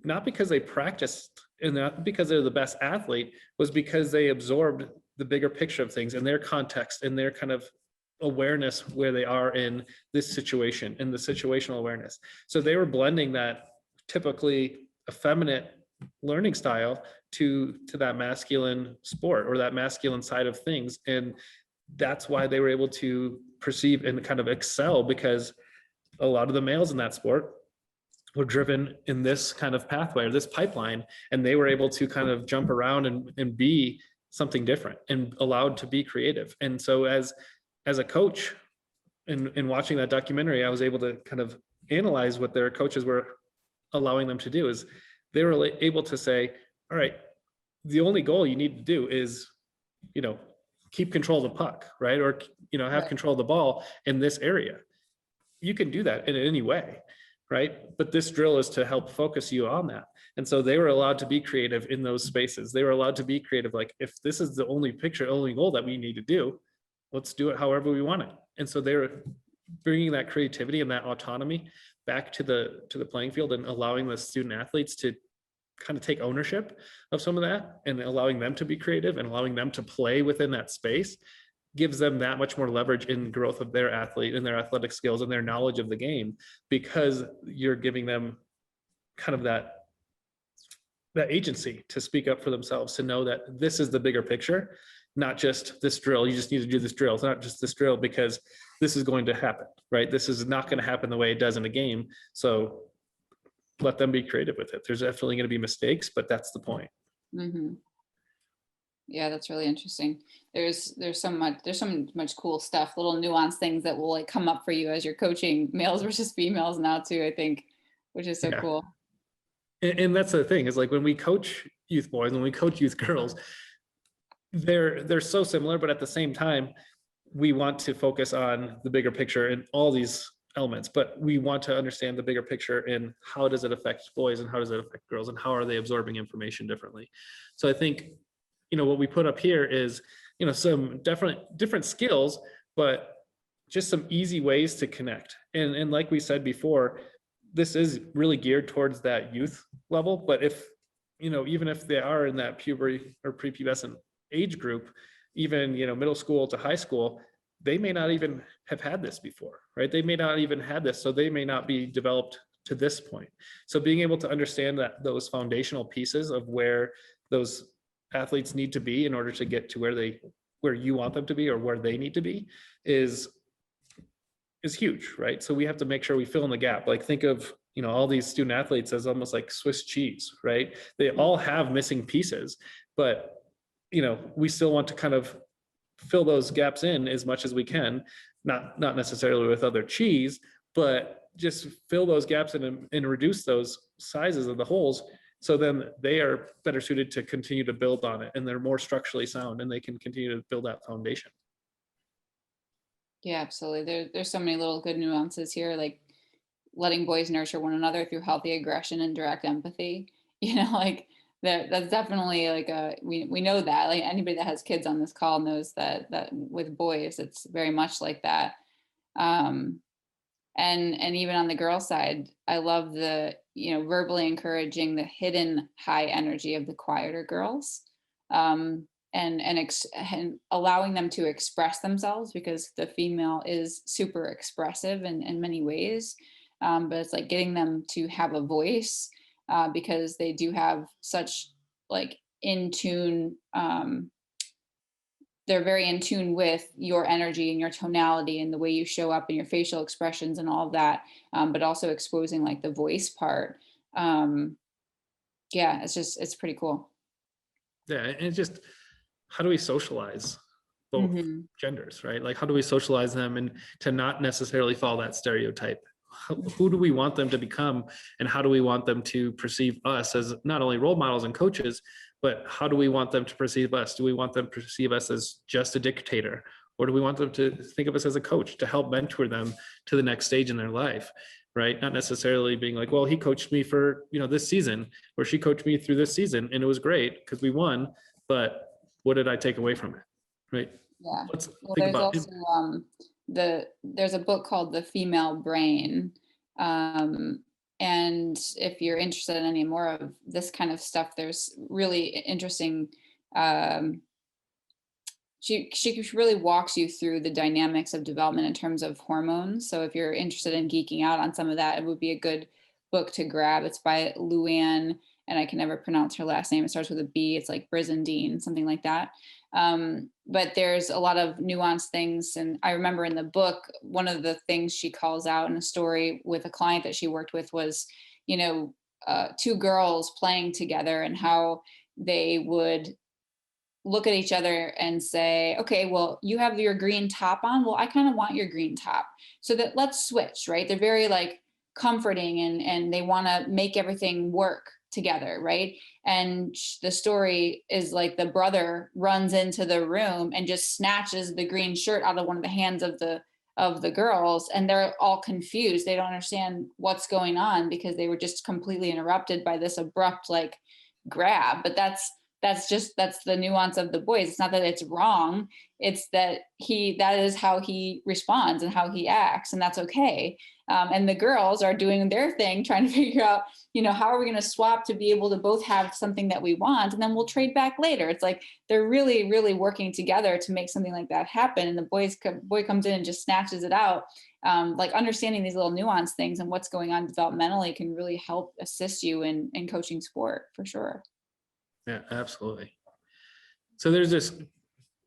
not because they practiced and not because they're the best athlete, was because they absorbed the bigger picture of things and their context and their kind of awareness where they are in this situation, in the situational awareness. So they were blending that typically effeminate learning style to that masculine sport or that masculine side of things. And that's why they were able to perceive and kind of excel, because a lot of the males in that sport were driven in this kind of pathway or this pipeline, and they were able to kind of jump around and be something different and allowed to be creative. And so as a coach, in watching that documentary, I was able to kind of analyze what their coaches were allowing them to do. Is they were able to say, all right, the only goal you need to do is, keep control of the puck, right? Or, have Right. control of the ball in this area. You can do that in any way, right? But this drill is to help focus you on that. And so they were allowed to be creative in those spaces. They were allowed to be creative. Like, if this is the only goal that we need to do, let's do it however we want it. And so they were bringing that creativity and that autonomy back to the playing field and allowing the student athletes to kind of take ownership of some of that and allowing them to be creative and allowing them to play within that space gives them that much more leverage in growth of their athlete and their athletic skills and their knowledge of the game, because you're giving them kind of that agency to speak up for themselves, to know that this is the bigger picture, not just this drill. You just need to do this drill. It's not just this drill because this is going to happen, right? This is not going to happen the way it does in a game. So let them be creative with it. There's definitely going to be mistakes, but that's the point. Mm-hmm. Yeah, that's really interesting. There's so much cool stuff, little nuanced things that will like come up for you as you're coaching males versus females now too, I think, which is so Yeah. cool. And that's the thing, is like when we coach youth boys, when we coach youth girls, they're so similar, but at the same time, we want to focus on the bigger picture in all these elements, but we want to understand the bigger picture in how does it affect boys and how does it affect girls and how are they absorbing information differently. So I think, what we put up here is, some different skills, but just some easy ways to connect. And like we said before, this is really geared towards that youth level, but if, even if they are in that puberty or prepubescent age group, even, middle school to high school, they may not even have had this before, right? They may not even had this, so they may not be developed to this point. So being able to understand that those foundational pieces of where those athletes need to be in order to get to where you want them to be or where they need to be is huge, right? So we have to make sure we fill in the gap. Like, think of, all these student athletes as almost like Swiss cheese, right? They all have missing pieces, but, we still want to kind of fill those gaps in as much as we can, not necessarily with other cheese, but just fill those gaps in and reduce those sizes of the holes So then they are better suited to continue to build on it, and they're more structurally sound, and they can continue to build that foundation. Yeah, absolutely. There's so many little good nuances here, like letting boys nurture one another through healthy aggression and direct empathy. Like that's definitely like we know that, like anybody that has kids on this call knows that with boys, it's very much like that. And even on the girl side, I love the, verbally encouraging the hidden high energy of the quieter girls, and allowing them to express themselves, because the female is super expressive in many ways. But it's like getting them to have a voice, because they do have such like in tune, they're very in tune with your energy and your tonality and the way you show up and your facial expressions and all of that, but also exposing like the voice part. It's pretty cool. Yeah, and it's just, how do we socialize both genders, right? Like, how do we socialize them and to not necessarily follow that stereotype? Who do we want them to become, and how do we want them to perceive us as not only role models and coaches, but how do we want them to perceive us? Do we want them to perceive us as just a dictator, or do we want them to think of us as a coach to help mentor them to the next stage in their life, right? Not necessarily being like, well, he coached me for, this season, or she coached me through this season and it was great because we won, but what did I take away from it, right? Yeah. Let's well, think there's about also there's a book called The Female Brain. And if you're interested in any more of this kind of stuff, there's really interesting, she really walks you through the dynamics of development in terms of hormones. So if you're interested in geeking out on some of that, it would be a good book to grab. It's by Luann, and I can never pronounce her last name. It starts with a B. It's like Brizendine, something like that. But there's a lot of nuanced things. And I remember in the book, one of the things she calls out in a story with a client that she worked with was, two girls playing together, and how they would look at each other and say, okay, well, you have your green top on. Well, I kind of want your green top. So that let's switch, right? They're very like comforting, and they want to make everything work together, right? And the story is like the brother runs into the room and just snatches the green shirt out of one of the hands of the girls, and they're all confused. They don't understand what's going on because they were just completely interrupted by this abrupt like grab. But that's the nuance of the boys. It's not that it's wrong, it's that that is how he responds and how he acts, and that's okay. And the girls are doing their thing, trying to figure out, how are we going to swap to be able to both have something that we want, and then we'll trade back later. It's like they're really, really working together to make something like that happen. And the boy comes in and just snatches it out. Like understanding these little nuanced things and what's going on developmentally can really help assist you in coaching sport, for sure. Yeah, absolutely. So there's this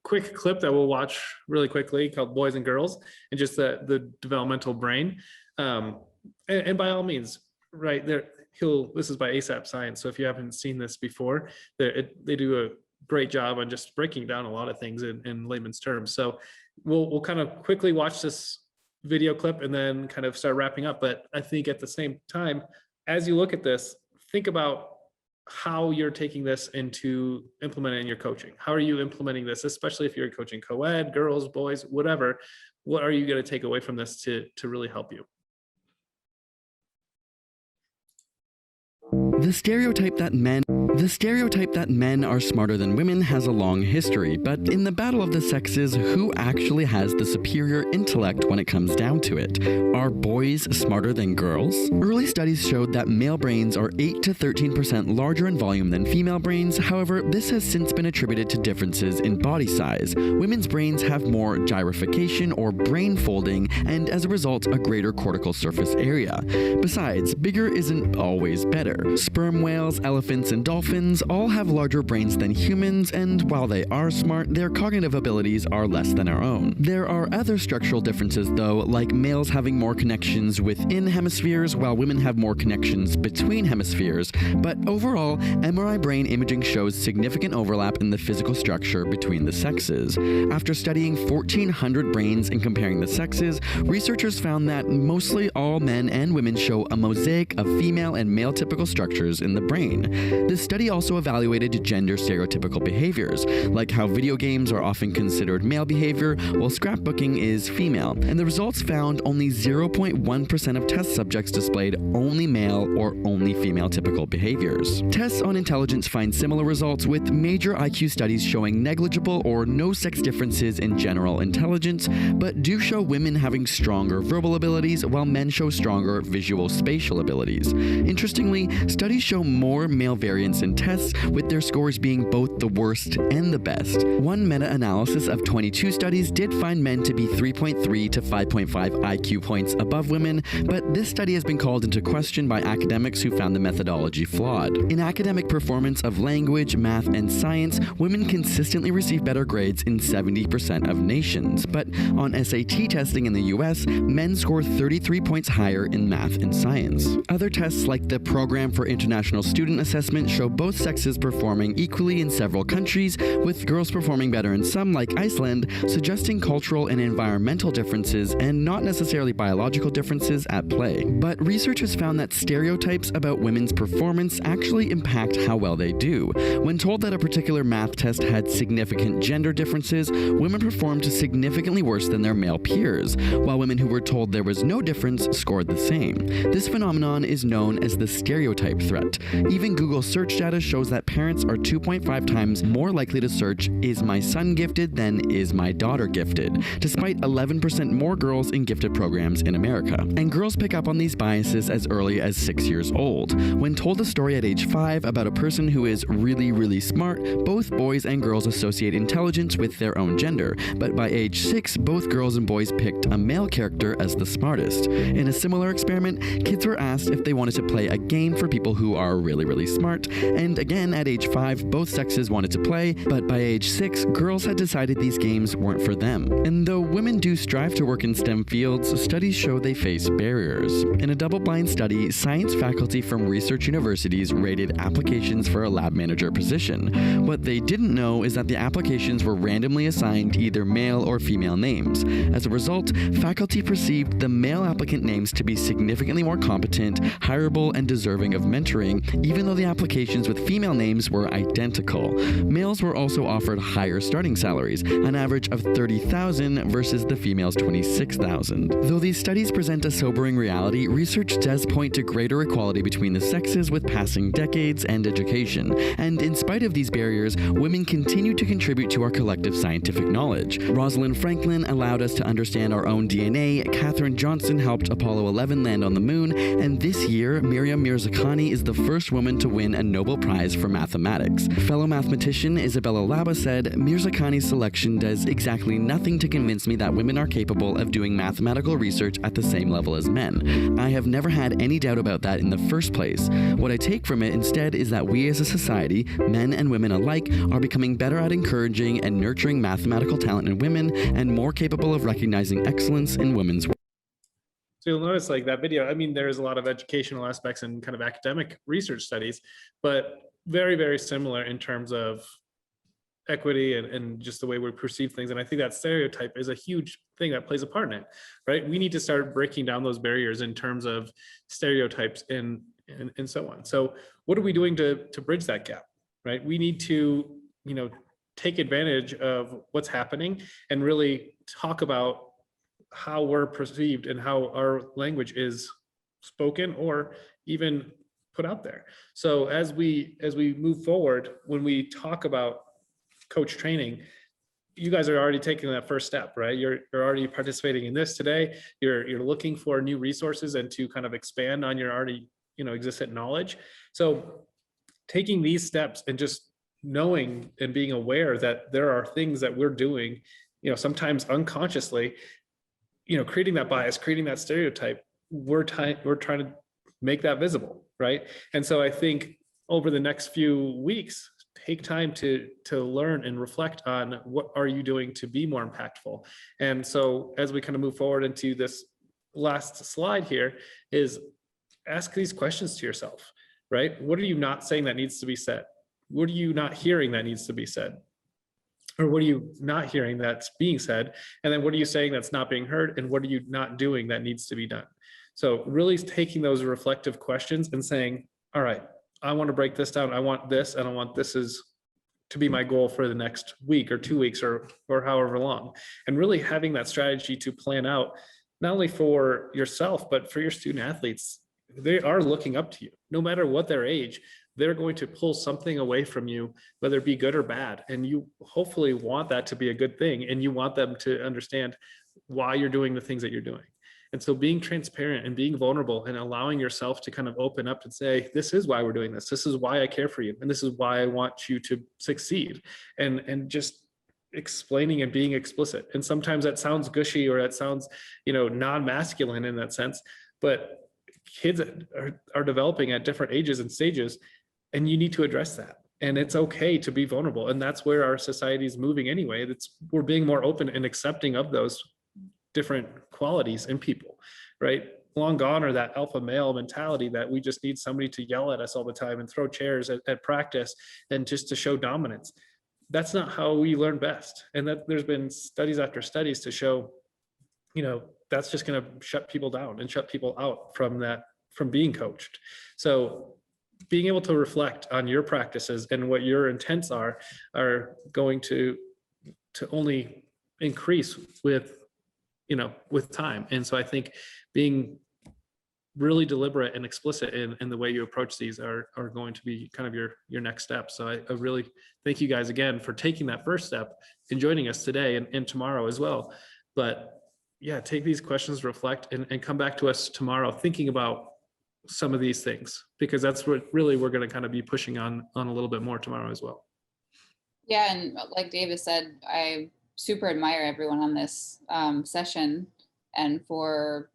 quick clip that we'll watch really quickly called Boys and Girls, and just the developmental brain. And by all means, right there, this is by ASAP Science. So if you haven't seen this before, they do a great job on just breaking down a lot of things in layman's terms. So we'll kind of quickly watch this video clip and then kind of start wrapping up. But I think at the same time, as you look at this, think about how you're taking this into implementing your coaching. How are you implementing this, especially if you're coaching co-ed, girls, boys, whatever? What are you going to take away from this to really help you? The stereotype that men are smarter than women has a long history, but in the battle of the sexes, who actually has the superior intellect when it comes down to it? Are boys smarter than girls? Early studies showed that male brains are 8 to 13% larger in volume than female brains. However, this has since been attributed to differences in body size. Women's brains have more gyrification or brain folding, and as a result, a greater cortical surface area. Besides, bigger isn't always better. Sperm whales, elephants, and dolphins all have larger brains than humans, and while they are smart, their cognitive abilities are less than our own. There are other structural differences, though, like males having more connections within hemispheres, while women have more connections between hemispheres. But overall, MRI brain imaging shows significant overlap in the physical structure between the sexes. After studying 1,400 brains and comparing the sexes, researchers found that mostly all men and women show a mosaic of female and male typical structures structures in the brain. This study also evaluated gender stereotypical behaviors, like how video games are often considered male behavior while scrapbooking is female, and the results found only 0.1% of test subjects displayed only male or only female typical behaviors. Tests on intelligence find similar results, with major IQ studies showing negligible or no sex differences in general intelligence, but do show women having stronger verbal abilities while men show stronger visual spatial abilities. Interestingly, studies show more male variance in tests, with their scores being both the worst and the best. One meta-analysis of 22 studies did find men to be 3.3 to 5.5 IQ points above women, but this study has been called into question by academics who found the methodology flawed. In academic performance of language, math, and science, women consistently receive better grades in 70% of nations, but on SAT testing in the US, men score 33 points higher in math and science. Other tests like the Program for International Student Assessment show both sexes performing equally in several countries, with girls performing better in some, like Iceland, suggesting cultural and environmental differences and not necessarily biological differences at play. But research has found that stereotypes about women's performance actually impact how well they do. When told that a particular math test had significant gender differences, women performed significantly worse than their male peers, while women who were told there was no difference scored the same. This phenomenon is known as the stereotype threat. Even Google search data shows that parents are 2.5 times more likely to search "Is my son gifted?" than "Is my daughter gifted?", despite 11% more girls in gifted programs in America. And girls pick up on these biases as early as 6 years old. When told a story at age 5 about a person who is really smart, both boys and girls associate intelligence with their own gender, but by age 6, both girls and boys picked a male character as the smartest. In a similar experiment, kids were asked if they wanted to play a game for people who are really smart, and again at age 5, both sexes wanted to play, but by age 6, girls had decided these games weren't for them. And though women do strive to work in STEM fields, studies show they face barriers. In a double-blind study, science faculty from research universities rated applications for a lab manager position. What they didn't know is that the applications were randomly assigned either male or female names. As a result, faculty perceived the male applicant names to be significantly more competent, hireable, and deserving of mentoring, even though the applications with female names were identical. Males were also offered higher starting salaries, an average of $30,000 versus the females' $26,000. Though these studies present a sobering reality, research does point to greater equality between the sexes with passing decades and education. And in spite of these barriers, women continue to contribute to our collective scientific knowledge. Rosalind Franklin allowed us to understand our own DNA, Katherine Johnson helped Apollo 11 land on the moon, and this year, Miriam Mirzakhani is the first woman to win a Nobel Prize for mathematics. Fellow mathematician Isabella Laba said, "Mirzakhani's selection does exactly nothing to convince me that women are capable of doing mathematical research at the same level as men. I have never had any doubt about that in the first place. What I take from it instead is that we as a society, men and women alike, are becoming better at encouraging and nurturing mathematical talent in women and more capable of recognizing excellence in women's work." So you'll notice like that video, I mean, there's a lot of educational aspects and kind of academic research studies, but very similar in terms of equity and just the way we perceive things. And I think that stereotype is a huge thing that plays a part in it, right? We need to start breaking down those barriers in terms of stereotypes and so on. So what are we doing to bridge that gap, right? We need to, take advantage of what's happening and really talk about how we're perceived and how our language is spoken or even put out there. So as we move forward, when we talk about coach training, you guys are already taking that first step, right? You're already participating in this today. You're looking for new resources and to kind of expand on your already existent knowledge. So taking these steps and just knowing and being aware that there are things that we're doing, sometimes unconsciously, creating that bias, creating that stereotype, we're trying to make that visible, right? And so I think over the next few weeks, take time to learn and reflect on what are you doing to be more impactful. And so as we kind of move forward into this last slide here is ask these questions to yourself, right? What are you not saying that needs to be said? What are you not hearing that needs to be said? Or what are you not hearing that's being said? And then what are you saying that's not being heard? And what are you not doing that needs to be done? So really taking those reflective questions and saying, all right, I want to break this down. I want this, and I want this is to be my goal for the next week or 2 weeks or however long. And really having that strategy to plan out, not only for yourself, but for your student athletes. They are looking up to you, no matter what their age. They're going to pull something away from you, whether it be good or bad. And you hopefully want that to be a good thing. And you want them to understand why you're doing the things that you're doing. And so being transparent and being vulnerable and allowing yourself to kind of open up and say, this is why we're doing this. This is why I care for you. And this is why I want you to succeed. And just explaining and being explicit. And sometimes that sounds gushy, or that sounds, non-masculine in that sense, but kids are developing at different ages and stages, and you need to address that. And it's okay to be vulnerable. And that's where our society is moving anyway. We're being more open and accepting of those different qualities in people, right? Long gone are that alpha male mentality that we just need somebody to yell at us all the time and throw chairs at practice and just to show dominance. That's not how we learn best. And that there's been studies after studies to show, that's just going to shut people down and shut people out from being coached. So being able to reflect on your practices and what your intents are going to only increase with time. And so I think being really deliberate and explicit in the way you approach these are going to be kind of your next step. So I really thank you guys again for taking that first step and joining us today and tomorrow as well. But yeah, take these questions, reflect, and come back to us tomorrow thinking about some of these things, because that's what really we're going to kind of be pushing on a little bit more tomorrow as well. Yeah, and like Davis said, I super admire everyone on this session and for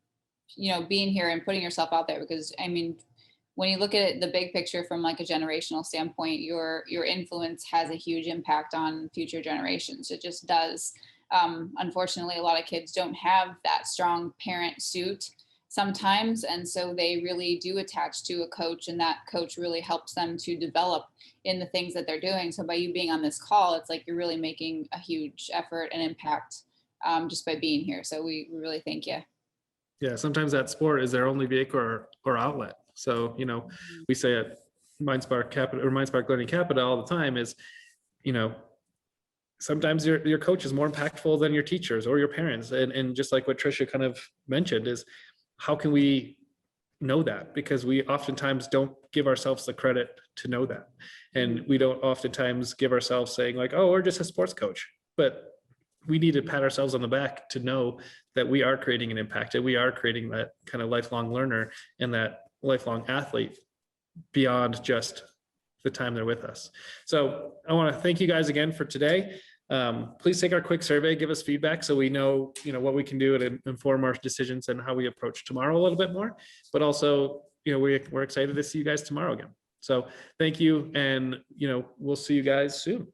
being here and putting yourself out there, because when you look at it, the big picture from like a generational standpoint, your influence has a huge impact on future generations. It just does. Unfortunately, a lot of kids don't have that strong parent suit sometimes, and so they really do attach to a coach, and that coach really helps them to develop in the things that they're doing. So by you being on this call, it's like you're really making a huge effort and impact just by being here. So we really thank you. Yeah, sometimes that sport is their only vehicle or outlet. So we say at MindSpark Capital or MindSpark Learning Capital all the time is sometimes your coach is more impactful than your teachers or your parents. And just like what Tricia kind of mentioned is, how can we know that? Because we oftentimes don't give ourselves the credit to know that. And we don't oftentimes give ourselves saying like, oh, we're just a sports coach. But we need to pat ourselves on the back to know that we are creating an impact, and we are creating that kind of lifelong learner and that lifelong athlete beyond just the time they're with us. So I want to thank you guys again for today. Please take our quick survey, give us feedback so we know, what we can do to inform our decisions and how we approach tomorrow a little bit more. But also, we're excited to see you guys tomorrow again. So thank you, and we'll see you guys soon.